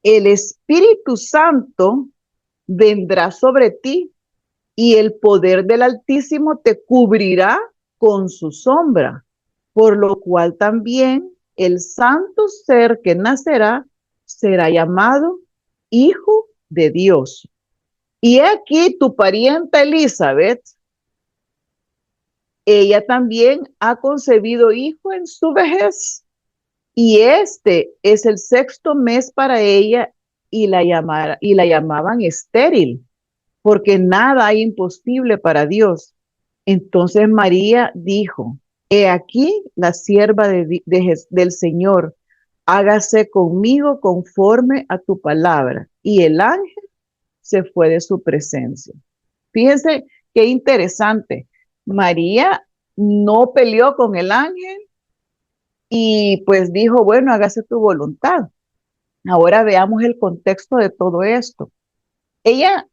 el Espíritu Santo vendrá sobre ti y el poder del Altísimo te cubrirá con su sombra, por lo cual también el santo ser que nacerá será llamado Hijo de Dios. Y aquí tu parienta Elizabeth, ella también ha concebido hijo en su vejez, y este es el sexto mes para ella y la llamaban estéril, porque nada hay imposible para Dios. Entonces María dijo, he aquí la sierva del Señor, hágase conmigo conforme a tu palabra. Y el ángel se fue de su presencia. Fíjense qué interesante. María no peleó con el ángel y pues dijo, bueno, hágase tu voluntad. Ahora veamos el contexto de todo esto. Ella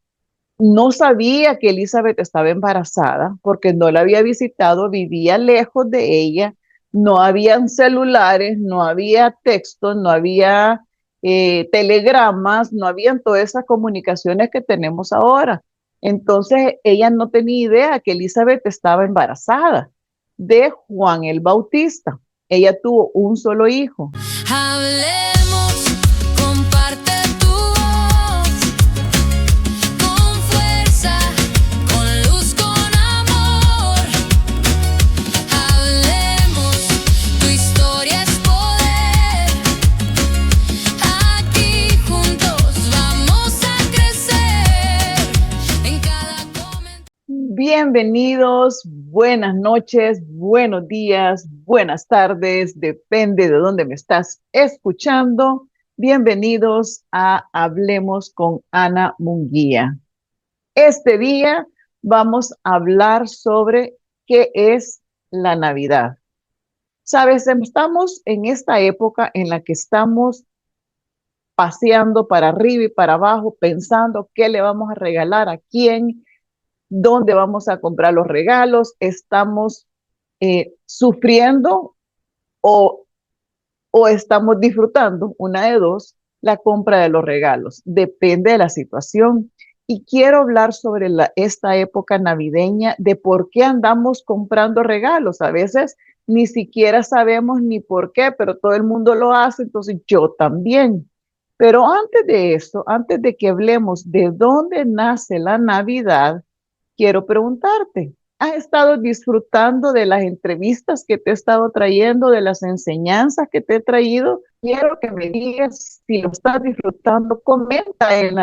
no sabía que Elizabeth estaba embarazada porque no la había visitado, vivía lejos de ella, no habían celulares, no había textos, no había telegramas, no habían todas esas comunicaciones que tenemos ahora. Entonces ella no tenía idea que Elizabeth estaba embarazada de Juan el Bautista. Ella tuvo un solo hijo. Hablemos, comparte tu voz, con fuerza, con luz, con amor. Hablemos, tu historia es poder. Aquí juntos vamos a crecer en cada comentario. Bienvenidos, buenas noches, buenos días, buenas tardes, depende de dónde me estás escuchando. Bienvenidos a Hablemos con Ana Munguía. Este día vamos a hablar sobre qué es la Navidad. Sabes, estamos en esta época en la que estamos paseando para arriba y para abajo, pensando qué le vamos a regalar a quién, dónde vamos a comprar los regalos, estamos sufriendo o, o estamos disfrutando, una de dos, la compra de los regalos. Depende de la situación. Y quiero hablar sobre esta época navideña, de por qué andamos comprando regalos. A veces ni siquiera sabemos ni por qué, pero todo el mundo lo hace, entonces yo también. Pero antes de eso, antes de que hablemos de dónde nace la Navidad, quiero preguntarte, ¿has estado disfrutando de las entrevistas que te he estado trayendo, de las enseñanzas que te he traído? Quiero que me digas si lo estás disfrutando. Comenta en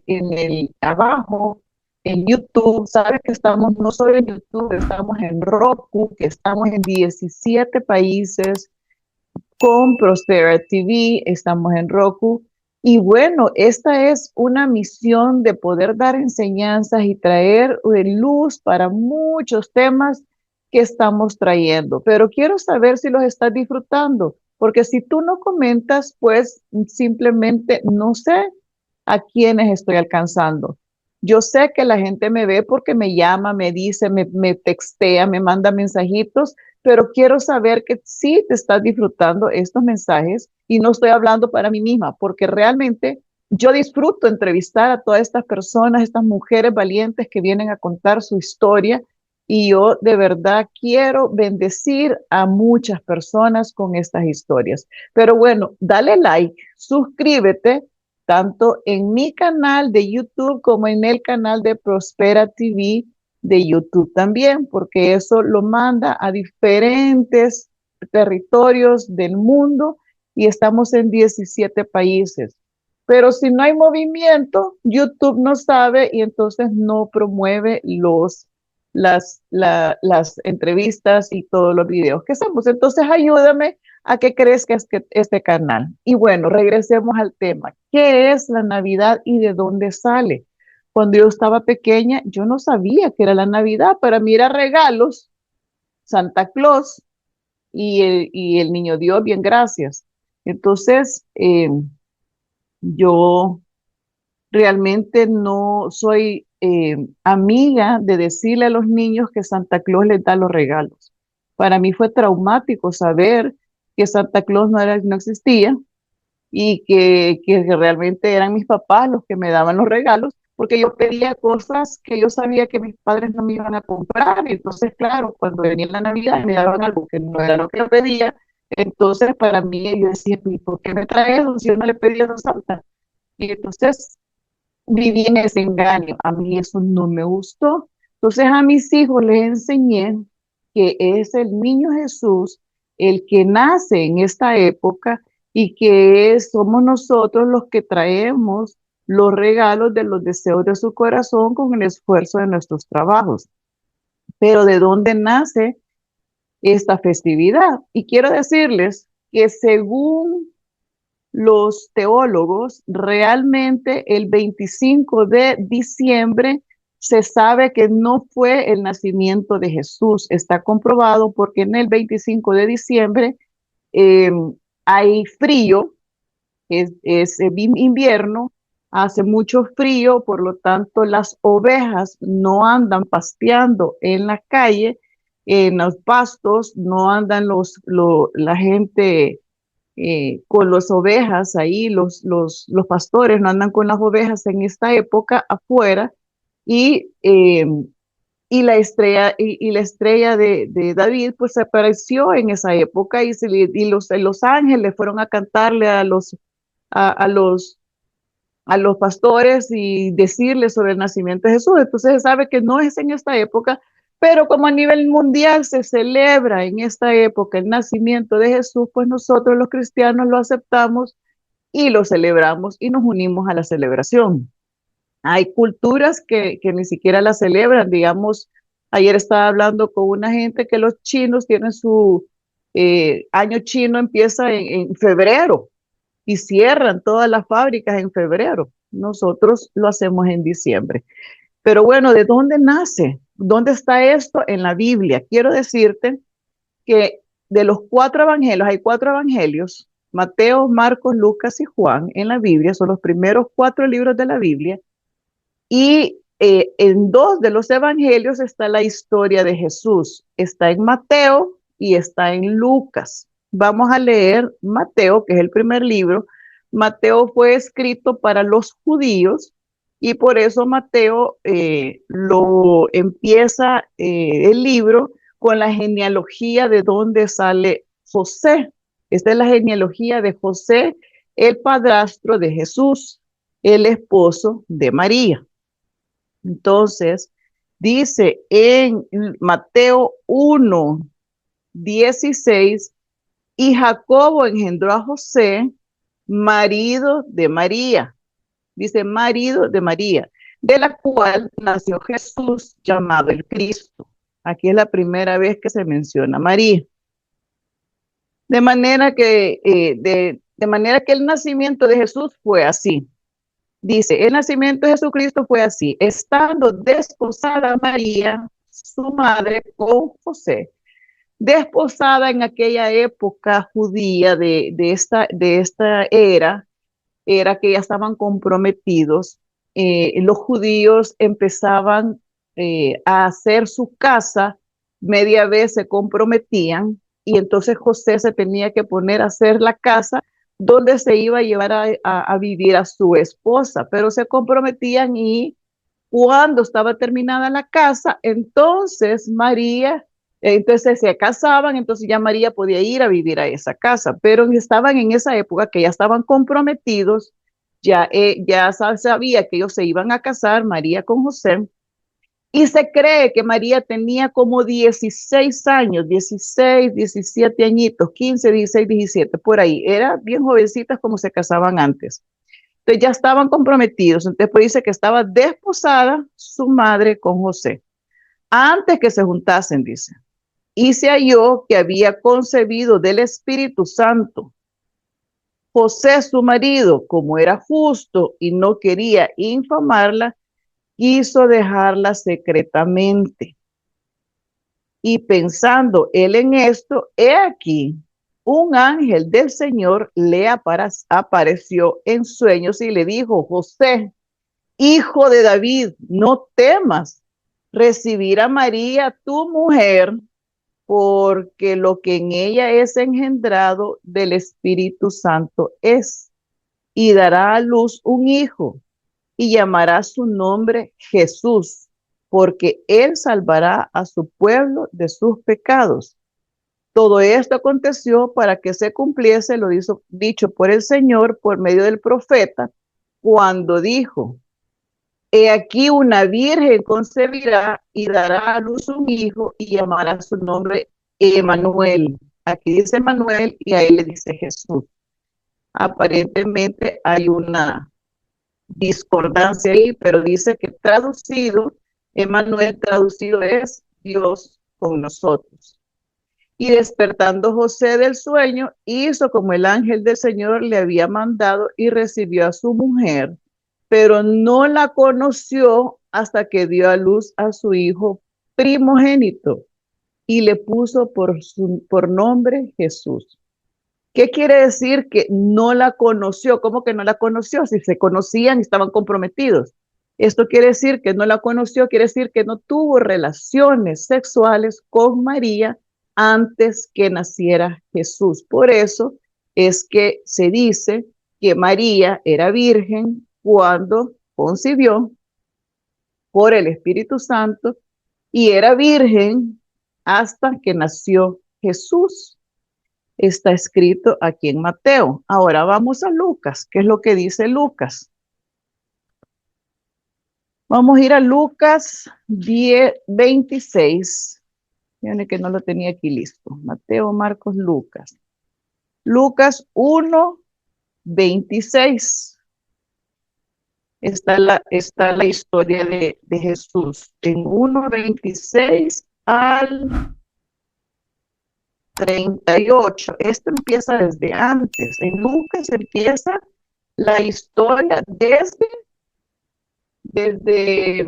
el abajo, en YouTube. Sabes que estamos no solo en YouTube, estamos en Roku, que estamos en 17 países con Prospera TV, estamos en Roku. Y bueno, esta es una misión de poder dar enseñanzas y traer luz para muchos temas que estamos trayendo. Pero quiero saber si los estás disfrutando, porque si tú no comentas, pues simplemente no sé a quiénes estoy alcanzando. Yo sé que la gente me ve porque me llama, me dice, me textea, me manda mensajitos, pero quiero saber que sí te estás disfrutando estos mensajes y no estoy hablando para mí misma, porque realmente yo disfruto entrevistar a todas estas personas, estas mujeres valientes que vienen a contar su historia y yo de verdad quiero bendecir a muchas personas con estas historias. Pero bueno, dale like, suscríbete tanto en mi canal de YouTube como en el canal de Prospera TV de YouTube también, porque eso lo manda a diferentes territorios del mundo y estamos en 17 países. Pero si no hay movimiento, YouTube no sabe y entonces no promueve las entrevistas y todos los videos que hacemos. Entonces ayúdame a que crezca este canal. Y bueno, regresemos al tema. ¿Qué es la Navidad y de dónde sale? Cuando yo estaba pequeña, yo no sabía que era la Navidad. Para mí era regalos, Santa Claus y el Niño Dios, bien, gracias. Entonces, yo realmente no soy amiga de decirle a los niños que Santa Claus les da los regalos. Para mí fue traumático saber que Santa Claus no existía y que realmente eran mis papás los que me daban los regalos, porque yo pedía cosas que yo sabía que mis padres no me iban a comprar. Entonces, claro, cuando venía la Navidad y me daban algo que no era lo que yo pedía, entonces para mí yo decía, "¿Y por qué me trae eso si yo no le pedí a Santa?". Y entonces viví en ese engaño. A mí eso no me gustó. Entonces a mis hijos les enseñé que es el niño Jesús el que nace en esta época y que somos nosotros los que traemos los regalos de los deseos de su corazón con el esfuerzo de nuestros trabajos. Pero ¿de dónde nace esta festividad? Y quiero decirles que según los teólogos, realmente el 25 de diciembre se sabe que no fue el nacimiento de Jesús. Está comprobado porque en el 25 de diciembre eh, hay frío, es invierno, hace mucho frío, por lo tanto las ovejas no andan pasteando en la calle, en los pastos, no andan la gente con las ovejas ahí, los pastores no andan con las ovejas en esta época afuera y, eh, y la estrella de David pues se apareció en esa época y los ángeles fueron a cantarle a, a los a los pastores y decirles sobre el nacimiento de Jesús. Entonces se sabe que no es en esta época, pero como a nivel mundial se celebra en esta época el nacimiento de Jesús, pues nosotros los cristianos lo aceptamos y lo celebramos y nos unimos a la celebración. Hay culturas que ni siquiera la celebran, digamos, ayer estaba hablando con una gente que los chinos tienen su año chino empieza en febrero y cierran todas las fábricas en febrero. Nosotros lo hacemos en diciembre. Pero bueno, ¿de dónde nace? ¿Dónde está esto en la Biblia? Quiero decirte que de los cuatro evangelios, hay cuatro evangelios, Mateo, Marcos, Lucas y Juan en la Biblia, son los primeros cuatro libros de la Biblia, y en dos de los evangelios está la historia de Jesús. Está en Mateo y está en Lucas. Vamos a leer Mateo, que es el primer libro. Mateo fue escrito para los judíos y por eso Mateo lo empieza el libro con la genealogía de dónde sale José. Esta es la genealogía de José, el padrastro de Jesús, el esposo de María. Entonces, dice en Mateo 1:16, y Jacobo engendró a José, marido de María. Dice marido de María, de la cual nació Jesús llamado el Cristo. Aquí es la primera vez que se menciona María. De manera que el nacimiento de Jesús fue así. Dice, el nacimiento de Jesucristo fue así, estando desposada María, su madre, con José. Desposada en aquella época judía de esta era que ya estaban comprometidos. Los judíos empezaban a hacer su casa, media vez se comprometían y entonces José se tenía que poner a hacer la casa donde se iba a llevar a vivir a su esposa, pero se comprometían y cuando estaba terminada la casa, entonces María, entonces se casaban, entonces ya María podía ir a vivir a esa casa, pero estaban en esa época que ya estaban comprometidos, ya sabía que ellos se iban a casar, María con José, y se cree que María tenía como 16 años, 16, 17 añitos, 15, 16, 17, por ahí. Era bien jovencitas como se casaban antes. Entonces ya estaban comprometidos. Entonces pues dice que estaba desposada su madre con José. Antes que se juntasen, dice. Y se halló que había concebido del Espíritu Santo. José, su marido, como era justo y no quería infamarla, quiso dejarla secretamente. Y pensando él en esto, he aquí, un ángel del Señor le apareció en sueños y le dijo, José, hijo de David, no temas recibir a María, tu mujer, porque lo que en ella es engendrado del Espíritu Santo es. y dará a luz un hijo y llamará su nombre Jesús, porque él salvará a su pueblo de sus pecados. Todo esto aconteció para que se cumpliese lo dicho por el Señor por medio del profeta, cuando dijo: He aquí una virgen concebirá y dará a luz un hijo y llamará su nombre Emanuel. Aquí dice Manuel y a él le dice Jesús. Aparentemente hay una discordancia ahí, pero dice que traducido, Emanuel traducido es Dios con nosotros. Y despertando José del sueño, hizo como el ángel del Señor le había mandado y recibió a su mujer, pero no la conoció hasta que dio a luz a su hijo primogénito y le puso por nombre Jesús. ¿Qué quiere decir que no la conoció? ¿Cómo que no la conoció? Si se conocían, estaban comprometidos. Esto quiere decir que no la conoció, quiere decir que no tuvo relaciones sexuales con María antes que naciera Jesús. Por eso es que se dice que María era virgen cuando concibió por el Espíritu Santo y era virgen hasta que nació Jesús. Está escrito aquí en Mateo. Ahora vamos a Lucas. ¿Qué es lo que dice Lucas? Vamos a ir a Lucas 10:26. Fíjense que no lo tenía aquí listo. Mateo, Marcos, Lucas. Lucas 1:26. Está la historia de Jesús. En 1:26 al 38. Esto empieza desde antes. En Lucas empieza la historia desde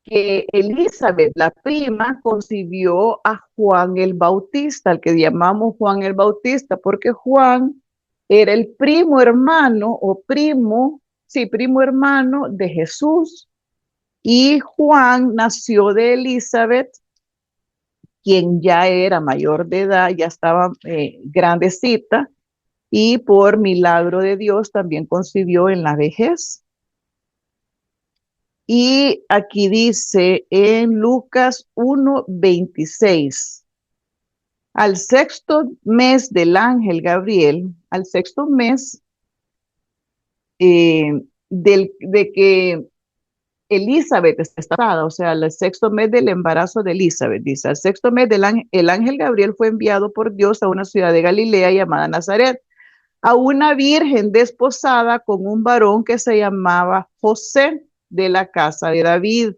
que Elizabeth, la prima, concibió a Juan el Bautista, al que llamamos Juan el Bautista, porque Juan era el primo hermano primo hermano de Jesús, y Juan nació de Elizabeth, quien ya era mayor de edad, ya estaba grandecita, y por milagro de Dios también concibió en la vejez. Y aquí dice en Lucas 1:26, al sexto mes del ángel Gabriel, al sexto mes de que Elizabeth está embarazada, o sea, el sexto mes del embarazo de Elizabeth, dice, al sexto mes el ángel Gabriel fue enviado por Dios a una ciudad de Galilea llamada Nazaret, a una virgen desposada con un varón que se llamaba José, de la casa de David,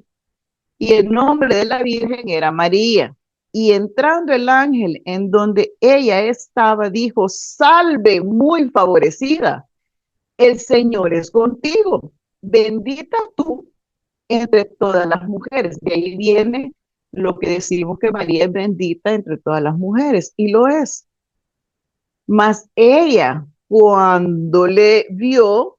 y el nombre de la virgen era María. Y entrando el ángel en donde ella estaba, dijo: Salve, muy favorecida, el Señor es contigo, bendita tú entre todas las mujeres. De ahí viene lo que decimos que María es bendita entre todas las mujeres, y lo es. Mas ella, cuando le vio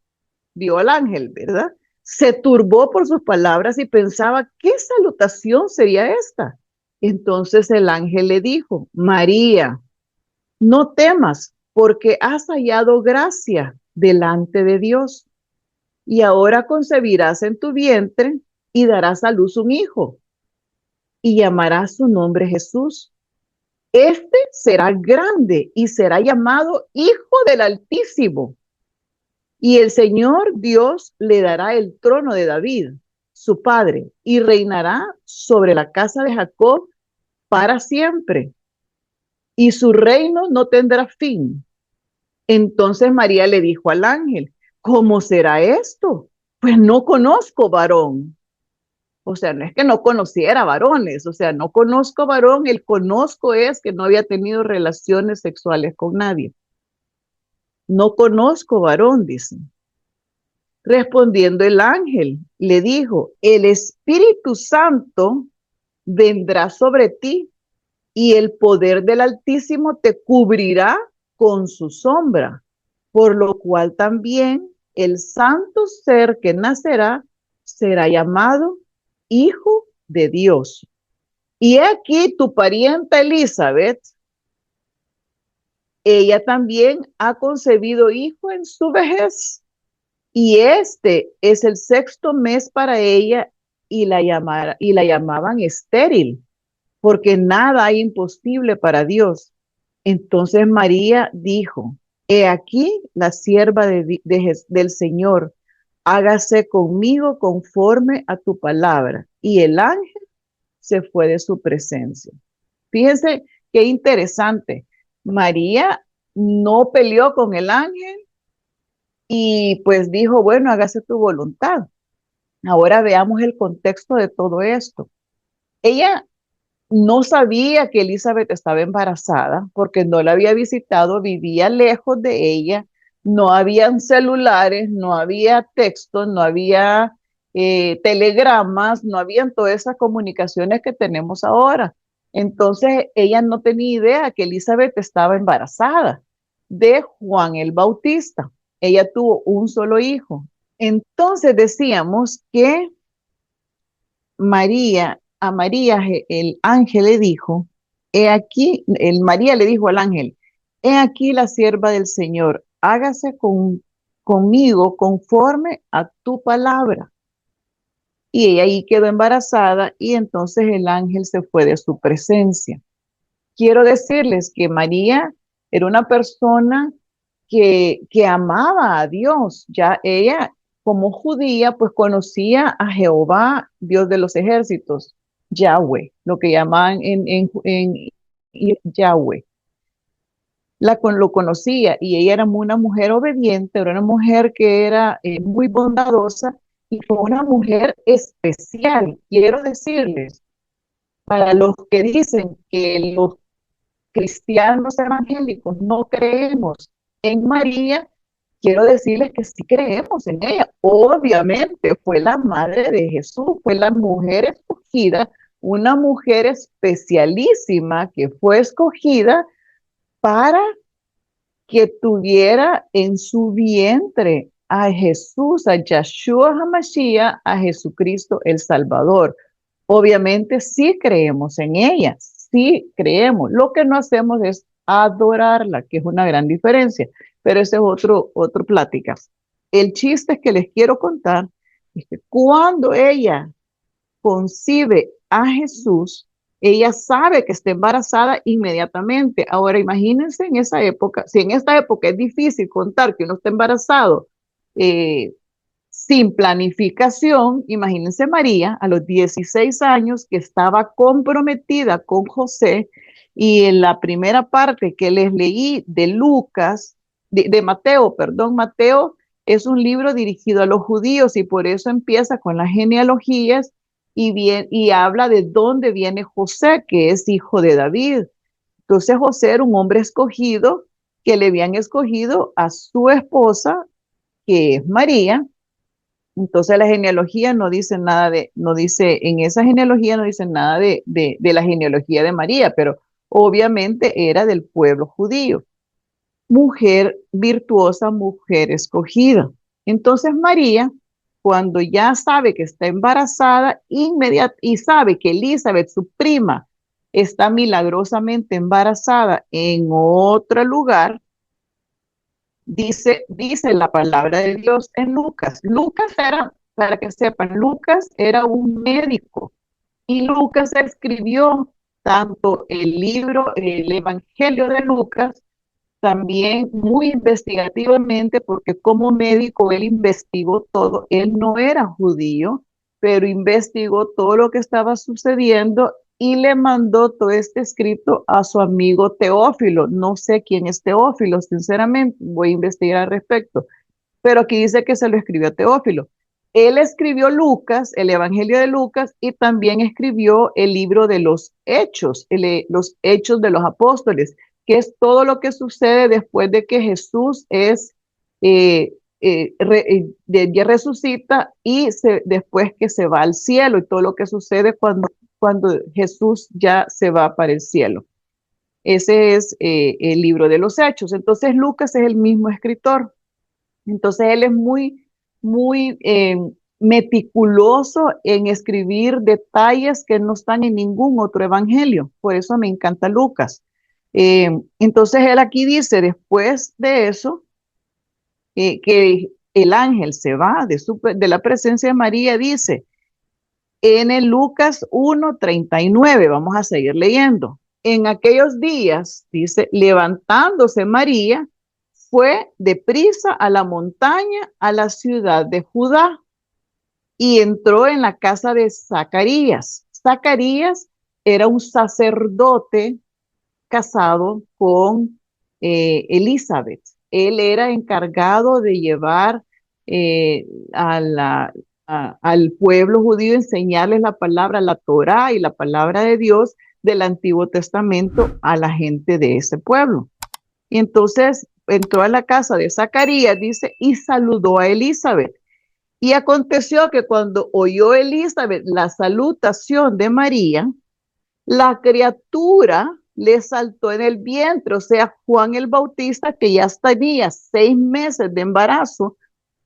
al ángel, ¿verdad? Se turbó por sus palabras y pensaba: ¿qué salutación sería esta? Entonces el ángel le dijo: María, no temas, porque has hallado gracia delante de Dios, y ahora concebirás en tu vientre y darás a luz un hijo, y llamarás su nombre Jesús. Este será grande y será llamado Hijo del Altísimo. Y el Señor Dios le dará el trono de David, su padre, y reinará sobre la casa de Jacob para siempre. Y su reino no tendrá fin. Entonces María le dijo al ángel: ¿cómo será esto? Pues no conozco varón. O sea, no es que no conociera varones, o sea, no conozco varón, el conozco es que no había tenido relaciones sexuales con nadie. No conozco varón, dice. Respondiendo el ángel, le dijo: el Espíritu Santo vendrá sobre ti y el poder del Altísimo te cubrirá con su sombra, por lo cual también el santo ser que nacerá será llamado Hijo de Dios. Y aquí tu parienta Elizabeth, ella también ha concebido hijo en su vejez, y este es el sexto mes para ella y la llamaban estéril, porque nada hay imposible para Dios. Entonces María dijo, he aquí la sierva del Señor, hágase conmigo conforme a tu palabra. Y el ángel se fue de su presencia. Fíjense qué interesante. María no peleó con el ángel y pues dijo, bueno, hágase tu voluntad. Ahora veamos el contexto de todo esto. Ella no sabía que Elizabeth estaba embarazada porque no la había visitado, vivía lejos de ella, no habían celulares, no había textos, no había telegramas, no habían todas esas comunicaciones que tenemos ahora. Entonces ella no tenía idea que Elizabeth estaba embarazada de Juan el Bautista. Ella tuvo un solo hijo. Entonces decíamos que a María el ángel le dijo, he aquí, María le dijo al ángel, he aquí la sierva del Señor, hágase conmigo conforme a tu palabra. Y ella ahí quedó embarazada y entonces el ángel se fue de su presencia. Quiero decirles que María era una persona que amaba a Dios. Ya ella, como judía, pues conocía a Jehová, Dios de los ejércitos, Yahweh, lo que llaman en Yahweh. Lo conocía y ella era una mujer obediente, era una mujer que era muy bondadosa y fue una mujer especial. Quiero decirles, para los que dicen que los cristianos evangélicos no creemos en María, quiero decirles que sí creemos en ella. Obviamente fue la madre de Jesús, fue la mujer escogida, una mujer especialísima que fue escogida para que tuviera en su vientre a Jesús, a Yahshua HaMashiach, a Jesucristo el Salvador. Obviamente sí creemos en ella, sí creemos. Lo que no hacemos es adorarla, que es una gran diferencia, pero ese es otro plática. El chiste que les quiero contar es que cuando ella concibe a Jesús, ella sabe que está embarazada inmediatamente. Ahora imagínense en esa época, si en esta época es difícil contar que uno está embarazado, eh, sin planificación, imagínense María a los 16 años que estaba comprometida con José y en la primera parte que les leí de Lucas, de Mateo, perdón, Mateo es un libro dirigido a los judíos y por eso empieza con las genealogías y habla de dónde viene José, que es hijo de David. Entonces José era un hombre escogido que le habían escogido a su esposa, que es María. Entonces la genealogía no dice nada no dice, en esa genealogía no dice nada de la genealogía de María, pero obviamente era del pueblo judío. Mujer virtuosa, mujer escogida. Entonces María, cuando ya sabe que está embarazada, y sabe que Elizabeth, su prima, está milagrosamente embarazada en otro lugar, dice la palabra de Dios en Lucas. Lucas era, para que sepan, Lucas era un médico y Lucas escribió tanto el libro, el Evangelio de Lucas, también muy investigativamente, porque como médico él investigó todo. Él no era judío, pero investigó todo lo que estaba sucediendo y le mandó todo este escrito a su amigo Teófilo. No sé quién es Teófilo, sinceramente, voy a investigar al respecto, pero aquí dice que se lo escribió a Teófilo. Él escribió Lucas, el Evangelio de Lucas, y también escribió el libro de los Hechos, los Hechos de los Apóstoles, que es todo lo que sucede después de que Jesús ya resucita y después que se va al cielo y todo lo que sucede cuando Jesús ya se va para el cielo. Ese es el libro de los Hechos. Entonces Lucas es el mismo escritor. Entonces él es muy meticuloso en escribir detalles que no están en ningún otro evangelio. Por eso me encanta Lucas. Entonces él aquí dice, después de eso, que el ángel se va de la presencia de María, dice en el Lucas 1:39, vamos a seguir leyendo. En aquellos días, dice, levantándose María, fue deprisa a la montaña, a la ciudad de Judá, y entró en la casa de Zacarías. Zacarías era un sacerdote casado con Elizabeth. Él era encargado de llevar eh, a al pueblo judío, enseñarles la palabra, la Torá y la palabra de Dios del Antiguo Testamento a la gente de ese pueblo. Y entonces entró a la casa de Zacarías, dice, y saludó a Elizabeth. Y aconteció que cuando oyó Elizabeth la salutación de María, la criatura le saltó en el vientre, o sea, Juan el Bautista, que ya tenía 6 meses de embarazo,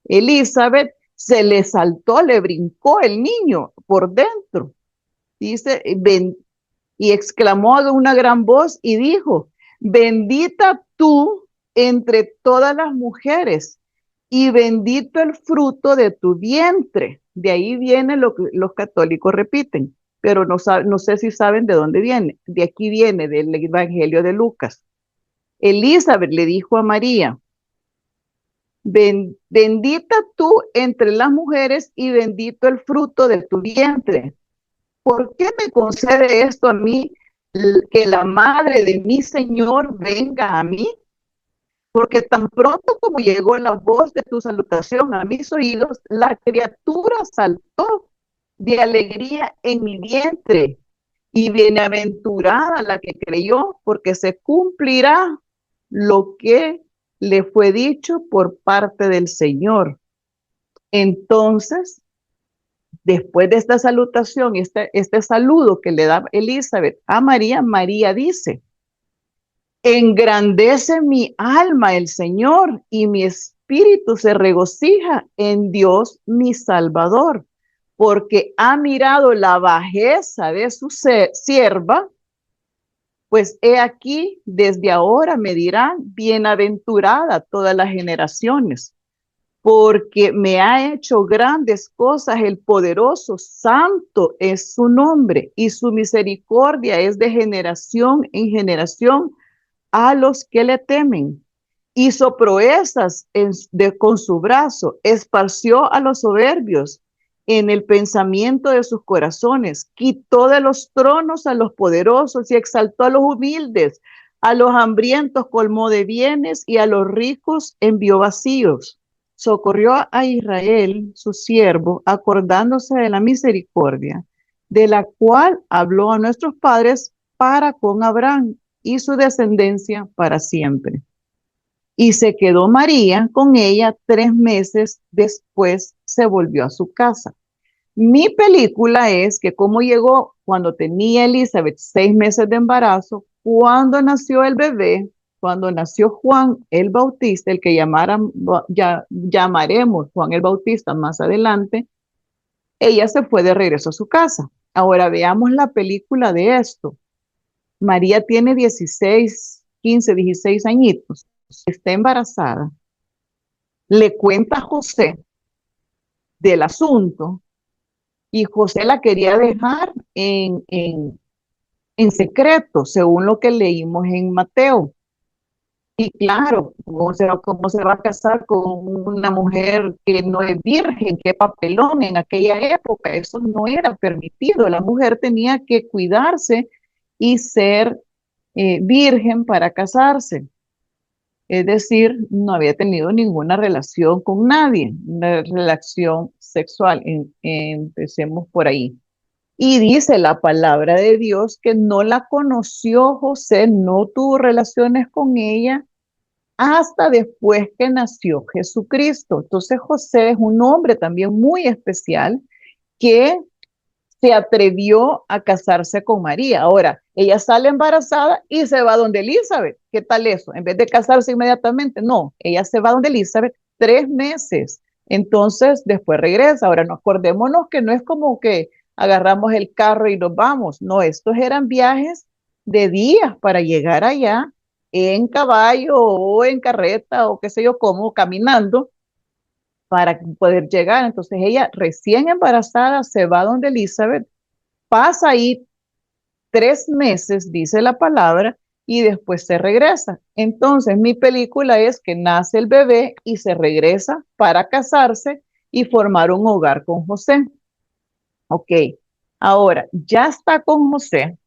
Elizabeth se le saltó, le brincó el niño por dentro. Dice, y exclamó de una gran voz y dijo, bendita tú entre todas las mujeres y bendito el fruto de tu vientre. De ahí viene lo que los católicos repiten, pero no sé si saben de dónde viene. De aquí viene, del Evangelio de Lucas. Elizabeth le dijo a María, bendita tú entre las mujeres y bendito el fruto de tu vientre. ¿Por qué me concede esto a mí, que la madre de mi Señor venga a mí? Porque tan pronto como llegó la voz de tu salutación a mis oídos, la criatura saltó de alegría en mi vientre. Y bienaventurada la que creyó, porque se cumplirá lo que le fue dicho por parte del Señor. Entonces, después de esta salutación, este saludo que le da Elizabeth a María, María dice, engrandece mi alma el Señor y mi espíritu se regocija en Dios mi Salvador, porque ha mirado la bajeza de su sierva, pues he aquí, desde ahora me dirán, bienaventurada todas las generaciones, porque me ha hecho grandes cosas el poderoso, santo es su nombre, y su misericordia es de generación en generación a los que le temen. Hizo proezas con su brazo, esparció a los soberbios en el pensamiento de sus corazones, quitó de los tronos a los poderosos y exaltó a los humildes, a los hambrientos colmó de bienes y a los ricos envió vacíos. Socorrió a Israel, su siervo, acordándose de la misericordia, de la cual habló a nuestros padres para con Abraham y su descendencia para siempre. Y se quedó María con ella 3 meses, después se volvió a su casa. Mi película es que cómo llegó cuando tenía Elizabeth 6 meses de embarazo, cuando nació el bebé, cuando nació Juan el Bautista, el que llamaremos Juan el Bautista más adelante, ella se fue de regreso a su casa. Ahora veamos la película de esto. María tiene 16, 15, 16 añitos, está embarazada, le cuenta a José del asunto y José la quería dejar en secreto, según lo que leímos en Mateo. Y claro, cómo se va a casar con una mujer que no es virgen? Qué papelón en aquella época, eso no era permitido. La mujer tenía que cuidarse y ser virgen para casarse. Es decir, no había tenido ninguna relación con nadie, una relación sexual. Empecemos por ahí. Y dice la palabra de Dios que no la conoció José, no tuvo relaciones con ella hasta después que nació Jesucristo. Entonces José es un hombre también muy especial que se atrevió a casarse con María. Ahora, ella sale embarazada y se va donde Elizabeth. ¿Qué tal eso? En vez de casarse inmediatamente, no, ella se va donde Elizabeth 3 meses. Entonces, después regresa. Ahora, no, acordémonos que no es como que agarramos el carro y nos vamos. No, estos eran viajes de días para llegar allá en caballo o en carreta o qué sé yo cómo, caminando. para poder llegar. Entonces ella recién embarazada se va donde Elizabeth, pasa ahí 3 meses, dice la palabra, y después se regresa. Entonces mi película es que nace el bebé y se regresa para casarse y formar un hogar con José. Ok, ahora ya está con José.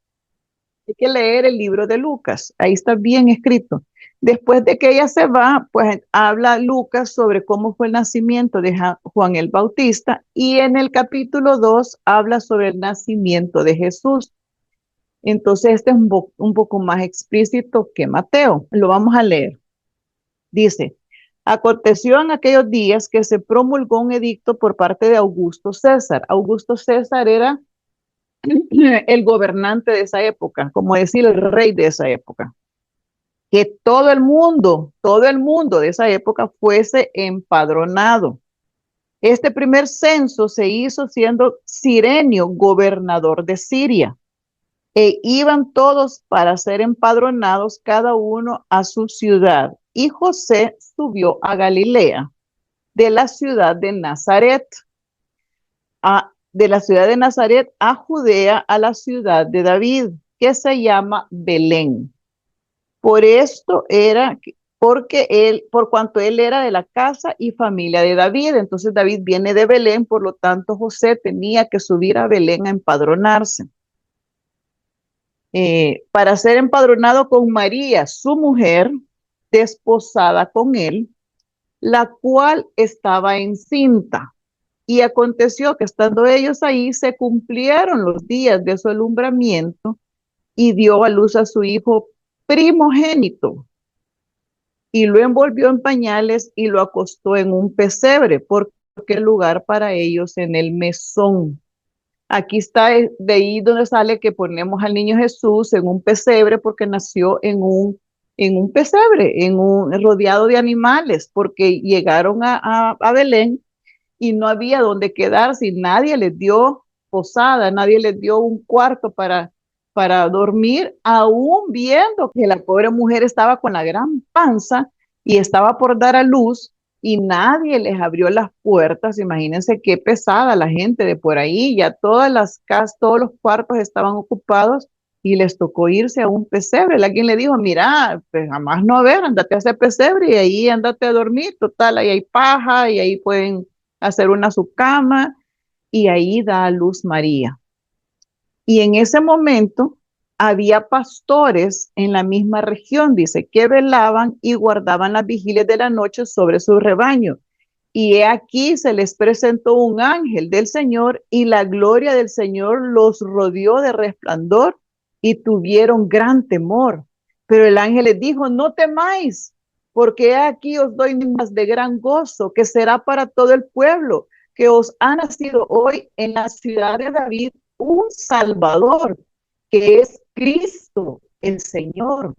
Hay que leer el libro de Lucas, ahí está bien escrito. Después de que ella se va, pues habla Lucas sobre cómo fue el nacimiento de Juan el Bautista y en el capítulo 2 habla sobre el nacimiento de Jesús. Entonces este es un poco más explícito que Mateo. Lo vamos a leer. Dice, aconteció en aquellos días que se promulgó un edicto por parte de Augusto César. Augusto César era el gobernante de esa época, como decir el rey de esa época, que todo el mundo de esa época fuese empadronado. Este primer censo se hizo siendo Cirenio gobernador de Siria, e iban todos para ser empadronados cada uno a su ciudad. Y José subió a Galilea, de la ciudad de Nazaret, a Judea, a la ciudad de David, que se llama Belén. Por esto era, por cuanto él era de la casa y familia de David. Entonces David viene de Belén, por lo tanto José tenía que subir a Belén a empadronarse. Para ser empadronado con María, su mujer, desposada con él, la cual estaba encinta. Y aconteció que estando ellos ahí, se cumplieron los días de su alumbramiento y dio a luz a su hijo primogénito y lo envolvió en pañales y lo acostó en un pesebre, porque el lugar para ellos en el mesón. Aquí está de ahí donde sale que ponemos al niño Jesús en un pesebre porque nació en un pesebre, rodeado de animales, porque llegaron a Belén y no había donde quedarse y nadie les dio posada, nadie les dio un cuarto para dormir, aún viendo que la pobre mujer estaba con la gran panza y estaba por dar a luz y nadie les abrió las puertas. Imagínense qué pesada la gente de por ahí, ya todas las casas, todos los cuartos estaban ocupados y les tocó irse a un pesebre. Alguien le dijo, mira, pues jamás no, a ver, andate a ese pesebre y ahí andate a dormir, total, ahí hay paja y ahí pueden hacer una su cama, y ahí da a luz María. Y en ese momento había pastores en la misma región, dice, que velaban y guardaban las vigilias de la noche sobre su rebaño. Y he aquí se les presentó un ángel del Señor y la gloria del Señor los rodeó de resplandor y tuvieron gran temor. Pero el ángel les dijo, no temáis, porque aquí os doy más de gran gozo, que será para todo el pueblo, que os ha nacido hoy en la ciudad de David un Salvador, que es Cristo el Señor.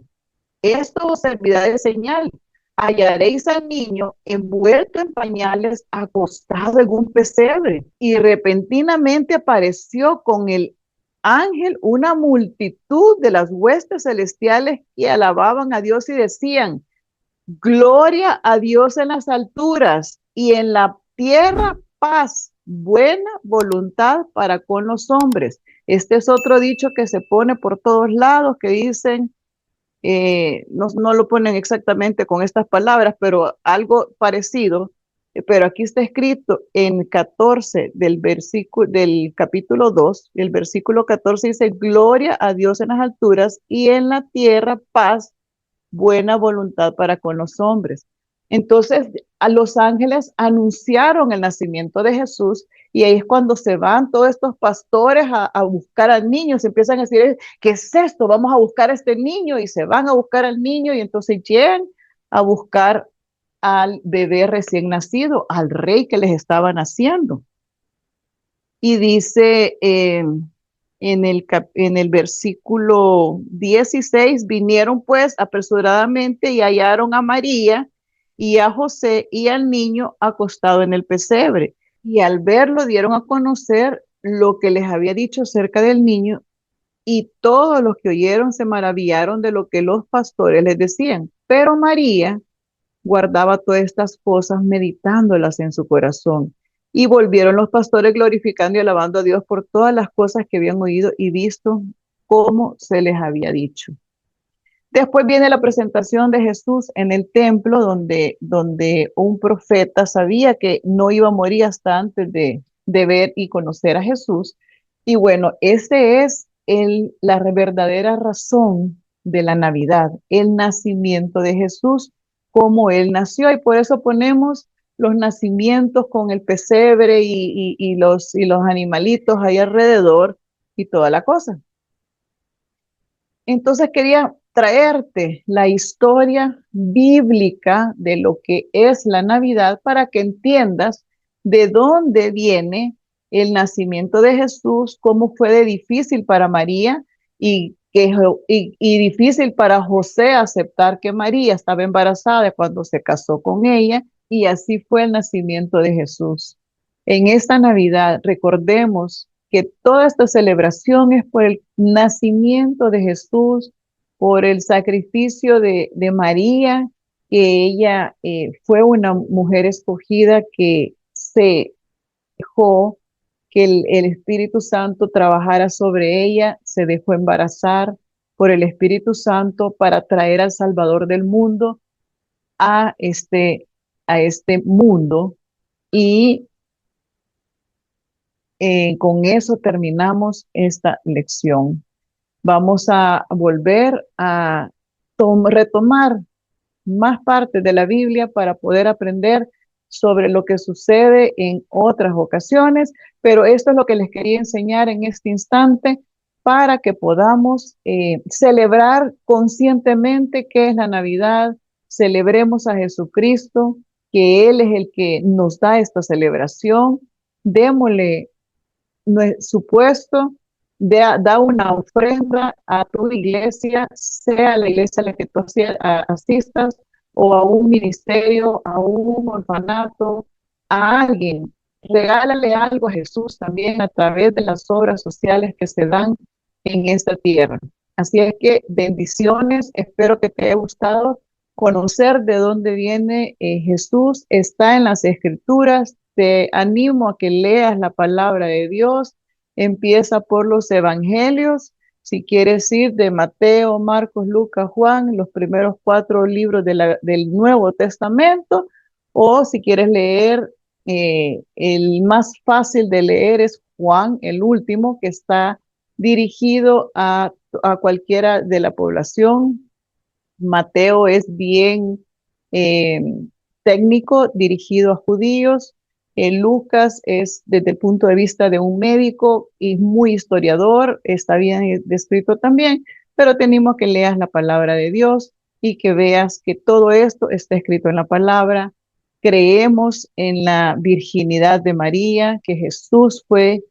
Esto os servirá de señal. Hallaréis al niño envuelto en pañales, acostado en un pesebre. Y repentinamente apareció con el ángel una multitud de las huestes celestiales que alababan a Dios y decían, gloria a Dios en las alturas y en la tierra paz, buena voluntad para con los hombres. Este es otro dicho que se pone por todos lados, que dicen, no lo ponen exactamente con estas palabras, pero algo parecido. Pero aquí está escrito en 14 del capítulo 2, el versículo 14 dice, gloria a Dios en las alturas y en la tierra paz, buena voluntad para con los hombres. Entonces, a los ángeles anunciaron el nacimiento de Jesús y ahí es cuando se van todos estos pastores a buscar al niño, se empiezan a decir, ¿qué es esto? Vamos a buscar a este niño y se van a buscar al niño y entonces llegan a buscar al bebé recién nacido, al rey que les estaba naciendo. Y dice en el versículo 16, vinieron pues apresuradamente y hallaron a María y a José y al niño acostado en el pesebre. Y al verlo dieron a conocer lo que les había dicho acerca del niño y todos los que oyeron se maravillaron de lo que los pastores les decían. Pero María guardaba todas estas cosas meditándolas en su corazón. Y volvieron los pastores glorificando y alabando a Dios por todas las cosas que habían oído y visto como se les había dicho. Después viene la presentación de Jesús en el templo, donde un profeta sabía que no iba a morir hasta antes de ver y conocer a Jesús. Y bueno, ese es la verdadera razón de la Navidad, el nacimiento de Jesús, como Él nació. Y por eso ponemos los nacimientos con el pesebre y los animalitos ahí alrededor y toda la cosa. Entonces quería traerte la historia bíblica de lo que es la Navidad para que entiendas de dónde viene el nacimiento de Jesús, cómo fue de difícil para María y difícil para José aceptar que María estaba embarazada cuando se casó con ella, y así fue el nacimiento de Jesús. En esta Navidad recordemos que toda esta celebración es por el nacimiento de Jesús, por el sacrificio de María, que ella fue una mujer escogida que se dejó que el Espíritu Santo trabajara sobre ella, se dejó embarazar por el Espíritu Santo para traer al Salvador del mundo a este mundo. Y con eso terminamos esta lección. Vamos a volver a retomar más partes de la Biblia para poder aprender sobre lo que sucede en otras ocasiones, pero esto es lo que les quería enseñar en este instante para que podamos celebrar conscientemente qué es la Navidad, celebremos a Jesucristo, que Él es el que nos da esta celebración, démosle su puesto, da una ofrenda a tu iglesia, sea la iglesia a la que tú asistas, o a un ministerio, a un orfanato, a alguien. Regálale algo a Jesús también a través de las obras sociales que se dan en esta tierra. Así es que bendiciones, espero que te haya gustado conocer de dónde viene Jesús. Está en las Escrituras. Te animo a que leas la palabra de Dios. Empieza por los evangelios. Si quieres ir de Mateo, Marcos, Lucas, Juan, los primeros 4 libros del Nuevo Testamento, o si quieres leer, el más fácil de leer es Juan, el último, que está dirigido a cualquiera de la población. Mateo es bien eh, técnico, dirigido a judíos. Lucas es desde el punto de vista de un médico y muy historiador, está bien descrito también, pero tenemos que leas la palabra de Dios y que veas que todo esto está escrito en la palabra. Creemos en la virginidad de María, que Jesús fue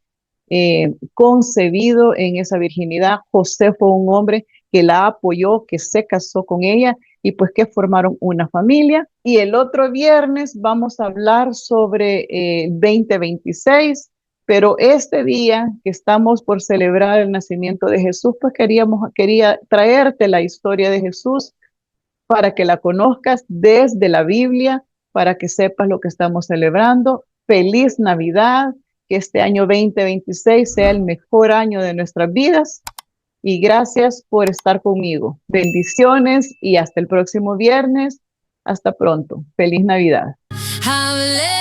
concebido en esa virginidad. José fue un hombre que la apoyó, que se casó con ella y pues que formaron una familia. Y el otro viernes vamos a hablar sobre el 2026, pero este día que estamos por celebrar el nacimiento de Jesús, pues quería traerte la historia de Jesús para que la conozcas desde la Biblia, para que sepas lo que estamos celebrando. Feliz Navidad, que este año 2026 sea el mejor año de nuestras vidas. Y gracias por estar conmigo. Bendiciones y hasta el próximo viernes. Hasta pronto. Feliz Navidad. Hablemos